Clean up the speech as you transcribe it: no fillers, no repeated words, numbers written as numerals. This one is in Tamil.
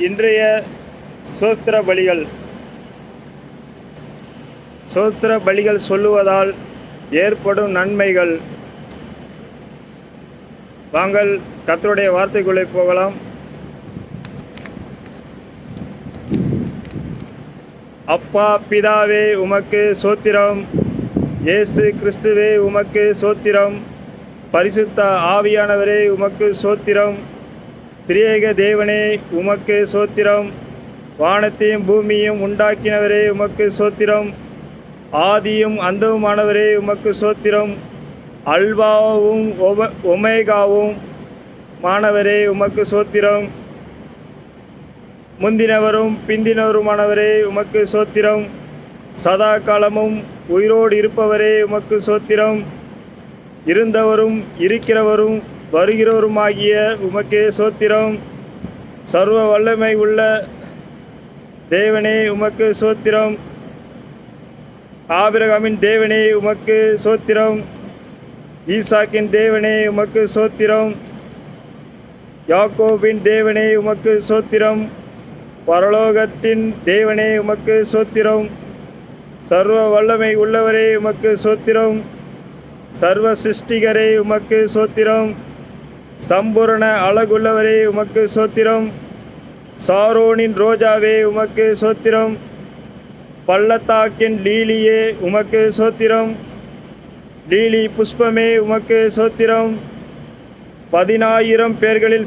இன்றைய சோஸ்திர பலிகள் சொல்லுவதால் ஏற்படும் நன்மைகள். வாங்கள் கர்த்தருடைய வார்த்தைக்குள்ளே போகலாம். அப்பா பிதாவே உமக்கு சோத்திரம், இயேசு கிறிஸ்துவே உமக்கு சோத்திரம், பரிசுத்த ஆவியானவரே உமக்கு சோத்திரம், திரியேக தேவனே உமக்கு சோத்திரம், வானத்தையும் பூமியும் உண்டாக்கினவரே உமக்கு சோத்திரம், ஆதியும் அந்தவுமானவரே உமக்கு சோத்திரம், அல்வாவும் ஒமேகாவும் மானவரே உமக்கு சோத்திரம், முந்தினவரும் பிந்தினவருமானவரே உமக்கு சோத்திரம், சதா காலமும் உயிரோடு இருப்பவரே உமக்கு சோத்திரம், இருந்தவரும் இருக்கிறவரும் வருகிறவருமாகிய உமக்கே சோத்திரம், சர்வ வல்லமை உள்ள தேவனே உமக்கு சோத்திரம், ஆபிரகாமின் தேவனே உமக்கு சோத்திரம், ஈசாக்கின் தேவனே உமக்கு சோத்திரம், யாக்கோபின் தேவனே உமக்கு சோத்திரம், பரலோகத்தின் தேவனே உமக்கு சோத்திரம், சர்வ வல்லமை உள்ளவரே உமக்கு சோத்திரம், சர்வ சிருஷ்டிகரே உமக்கு சோத்திரம், சம்பூரண அழகுள்ளவரே உமக்கு சோத்திரம், சாரோனின் ரோஜாவே உமக்கு சோத்திரம், பள்ளத்தாக்கின் லீலியே உமக்கு சோத்திரம், லீலி புஷ்பமே உமக்கு சோத்திரம், 10,000 பேர்களில்